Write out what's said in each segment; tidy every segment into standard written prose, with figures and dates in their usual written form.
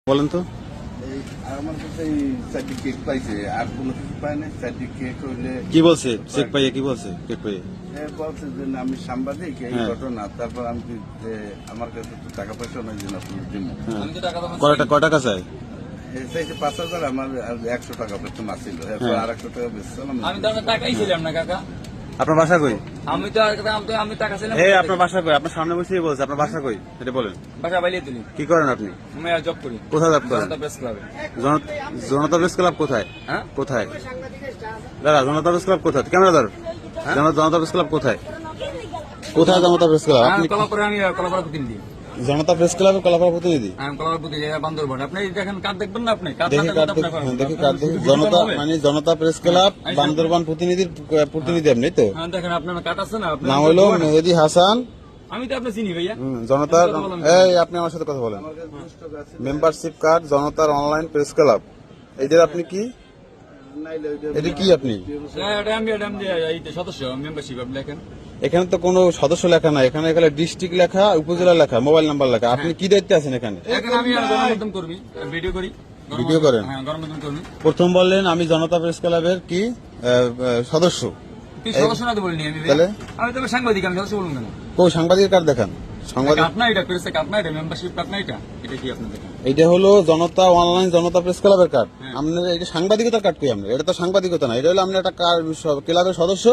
বলেন তো। আমার কাছে চারটি কেক পাইছে, আর কোনো কিছু পাই না। চারটি কেক হইলে কি বলছে চেক পাইয়ে, কি বলছে কেক পাইয়ে? বলছে যে না, আমি সাংবাদিক, এই হ্যাঁ। ঘটনা। তারপর আমি যে আমার কাছে তো টাকা পয়সা নাই যে আপনার জন্য কয় টাকা চাই? চাইছে 5,000, আমার আর 100 টাকা প্রথম আসছিল, এরপর হ্যাঁ। আর 100 টাকা বেচছিলাম। আমি তো আপনার টাকাই ছিলাম না কাকা। আপনার বাসা কই? আমি তো আমি টাকা ছিলাম। আপনার বাসা কই? আপনার সামনে বসেই বলছে আপনার বাসা কই, এটা বলেন। বাসা বাইলে তুলি। কি করেন আপনি? আমি আর জব করি। কোথায় জব করেন? জনতা প্রেস ক্লাবে। জনতা প্রেস ক্লাব কোথায়? হ্যাঁ? কোথায় দাদা জনতা প্রেস ক্লাব কোথায়? ক্যামেরা ধর। জনতা প্রেস ক্লাব কোথায়? কোথায় জনতা প্রেস ক্লাব? আপনি কলাপাড়া, আমি কলাপাড়া প্রতিনিধি। জনতা প্রেস ক্লাবের কলাপাড়া প্রতিনিধি? আমি কলাপাড়া প্রতিনিধি, বান্দরবান। আপনি দেখেন কার্ড দেখবেন না? আপনি কার্ড দেখি কার্ড দেখি কার্ড দেখি। জনতা মানে জনতা প্রেস ক্লাব বান্দরবান প্রতিনিধি আপনি তো? হ্যাঁ, দেখেন আপনার কার্ড আছে না? নাম হলো মেহেদি হাসান। আমি তো আপনি চিনি ভাইয়া। জনতার এই আপনি আমার সাথে কথা বলেন। মেম্বারশিপ কার্ড জনতার অনলাইন প্রেস ক্লাব, এইটার আপনি কি? এটা কি আপনি? আমি সদস্য মেম্বারশিপ। আপনি দেখেন এখানে তো কোনো সদস্য লেখা নাই, এখানে এখানে ডিস্ট্রিক্ট লেখা, উপজেলা লেখা, মোবাইল নাম্বার লেখা। আপনি কি দায়িত্বে আছেন এখানে? এখানে আমি গণমাধ্যম কর্মী, ভিডিও করি। ভিডিও করেন? হ্যাঁ, গণমাধ্যম কর্মী। প্রথম বললেন আমি জনতা প্রেস ক্লাবের কি সদস্য। তুই সদস্য না তো বলিনি আমি। তাহলে? আমি তো সাংবাদিক, আমি সদস্য বলুন কেন? কোন সাংবাদিকের কার্ড দেখান? সাংবাদিক কার্ড না এটা, প্রেসের কার্ড না এটা, মেম্বারশিপ কার্ড না এটা। এটা কি আপনি দেখেন? এটা হলো জনতা অনলাইন জনতা প্রেস ক্লাবের কার্ড। আপনার এটা সাংবাদিকতার কার্ড কই? আমরা এটা তো সাংবাদিকতা না, এটা হলো আপনার একটা ক্লাবের সদস্য,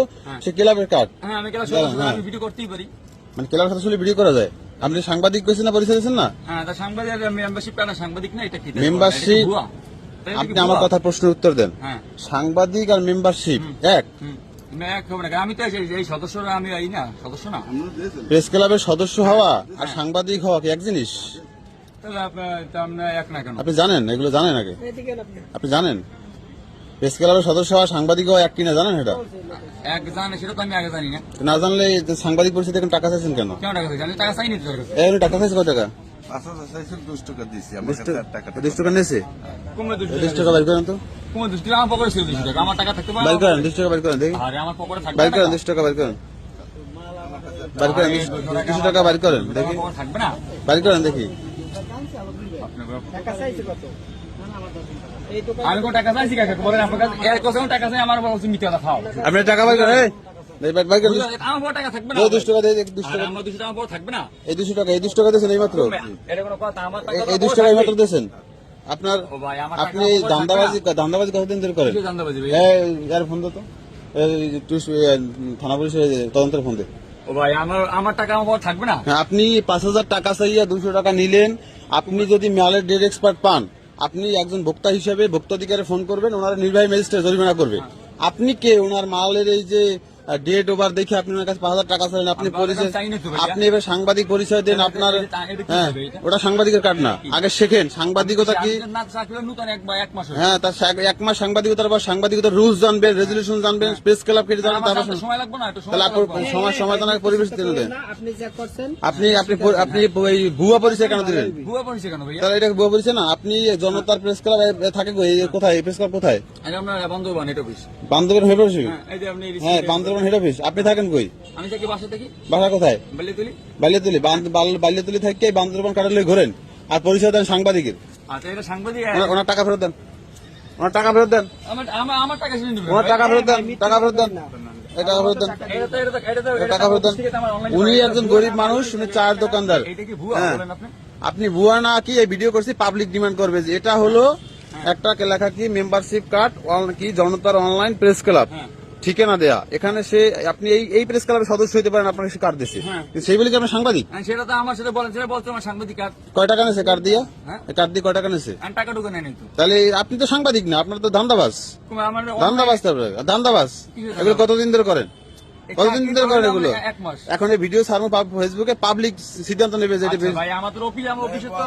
সে ক্লাবের কার্ড। হ্যাঁ, আমি ক্লাস সদস্য, আমি ভিডিও করতেই পারি। মানে ক্লাবের সদস্য ভিডিও করা যায়। আপনি সাংবাদিক কইছেন না, পরিচয় দিয়েছেন না? হ্যাঁ, তা সাংবাদিক মেম্বারশিপ কার্ড না, সাংবাদিক না, এটা কি? মেম্বারশিপ, আপনি আমার কথার প্রশ্নের উত্তর দেন। হ্যাঁ, সাংবাদিক আর মেম্বারশিপ এক? আমি তো এই সদস্যরা, আমি এই না সদস্য না। প্রেস ক্লাবের সদস্য হওয়া আর সাংবাদিক হওয়া কি এক জিনিস? তাহলে আপনার এক না কেন? আপনি জানেন এগুলো? জানেন আগে? আপনি জানেন প্রেস ক্লাবের সদস্য হওয়া সাংবাদিক হওয়া এক কিনা জানেন? এটা এক জানে, সেটা তো আমি আগে জানি না। না জানলে এই যে সাংবাদিক পরিষদে এখন টাকা চাইছেন কেন? কেন টাকা চাইছি? আমি টাকা চাইনি তো তোর কাছে। এই টাকা চাইছে কত টাকা? 5,000 চাইছিল, 2 টাকা দিয়েছি। আমার কাছে আর টাকা 20 টাকা নিয়েছে? কমে 20 টাকা বাইর করেন তো। কমে 2 টাকা আমার পকেটে ছিল। 2 টাকা আমার টাকা থাকতে পারে? বাইর করেন 20 টাকা বাইর করেন দেখি। আরে আমার পকেটে থাকবে বাইর না? করেন 20 টাকা বাইর করেন। বাইর করেন 20 টাকা বাইর করেন দেখি। পকেটে থাকবে না? বাইর করেন দেখি। আমি কোন টাকা চাইছি কাকা? বলেন আপনার কাছে এর কত টাকা চাই? আমার বলছেন মিথ্যা কথা খাও। আপনি টাকা বাইর করেন। এই বাইর করেন। আমার পকেটে টাকা থাকবে না? 20 টাকা দেই, 20 টাকা। আমার 200 টাকা আমার পকেটে থাকবে না? এই 200 টাকা, এই 20 টাকা দিয়েছেন এই মাত্র? এটা কোনো কথা? আমার টাকা এই 20 টাকা এই মাত্র দিয়েছেন আপনার? ও ভাই, আমার আপনি ধান্দাবাজি কতদিন ধরে করেন? জানতে পারছি ভাই। ইয়ার ফোন তো থানা পুলিশের তদন্তের ফোন দে। ও ভাই, আমার টাকা আমার পকেটে থাকবে না? হ্যাঁ, আপনি 5,000 টাকা চাইয়া 200 টাকা নিলেন। আপনি যদি মালের ডেট এক্সপার্ট পান, আপনি একজন ভোক্তা হিসেবে ভোক্তাধিকারে ফোন করবেন, ওনার নির্বাহী ম্যাজিস্ট্রেট জরিমানা করবে। আপনি কে ওনার মালের এই যে ডেট ওভার দেখে আপনি ওনার কাছে 5,000 টাকা চাইলেন? আপনি পরিচয়, আপনি এবার সাংবাদিক পরিচয় দেন আপনার। হ্যাঁ, ওটা সাংবাদিকের কার্ড না। আগে শেখেন সাংবাদিকতা কি। হ্যাঁ, তার 1 মাস সাংবাদিকতার পর সাংবাদিকতার রুলস জানবেন, রেজলিউশন জানবেন, প্রেস ক্লাব কেটে জানবেন। তারপর সময় লাগবে না? তাহলে আপনার সময় জানার পরিবেশ দেন। আপনি যা করছেন, আপনি ওই ভুয়া পরিচয় কেন দিলেন? ভুয়া পরিচয় কেন ভাইয়া? তাহলে এটা ভুয়া পরিচয় না। আপনি জনতার প্রেস ক্লাব থাকে কোথায়? প্রেস ক্লাব কোথায়? আমরা Bandarban head office. Bandarban head office? এই যে আপনি হ্যাঁ, বান্দরবান হেড অফিস। আপনি থাকেন কই? আমি থাকি বাসা থেকে বাসা কোথায়? বালিয়াতুলি। বাল্যতুলি থেকে বান্দরবান কাটালে ঘোরেন আর পরিচয় দেন সাংবাদিকের। আচ্ছা, এটা সাংবাদিক। ওনার টাকা ফেরত দেন, ওনার টাকা ফেরত দেন, আমার টাকা শুনে নেবেন? ওনার টাকা ফেরত দেন, টাকা ফেরত দেন, এই টাকা ফেরত দেন, টাকা ফেরত দেন। উনি একজন গরিব মানুষ, উনি চায়ের দোকানদার। এটা কি ভুয়া হ্যাঁ। বলেন আপনি? আপনি ভুয়া না কি এই ভিডিও করছি, পাবলিক ডিমান্ড করবে যে এটা হলো একটা লেখা কি মেম্বারশিপ কার্ড কি জনতার অনলাইন প্রেস ক্লাব, ঠিকানা দেয়া। এখানে সে আপনি এই প্রেস ক্লাবের সদস্য হতে পারেন, আপনাকে সে কার্ড দিচ্ছে। সেই বলে কি আপনি সাংবাদিক? সেটা তো আমার সাথে বলেন, সেটা বলছে আমার সাংবাদিক কার্ড। কয় টাকা নেছে কার্ড দিয়া? হ্যাঁ। কার্ড দিয়ে কয় টাকা নেছে? আমি টাকা ঢুকে নেই তো। তাহলে আপনি তো সাংবাদিক না, আপনার তো ধান্দাবাজ। আমার ধান্দাবাজ, তারপরে ধান্দাবাজ। এগুলো কতদিন ধরে করেন? কতদিন ধরে করেন এগুলো? 1 মাস। এখন এই ভিডিও ছাড়বো ফেসবুকে, পাবলিক সিদ্ধান্ত নেবে যে এটা ভাই আমার তো অফিসে তো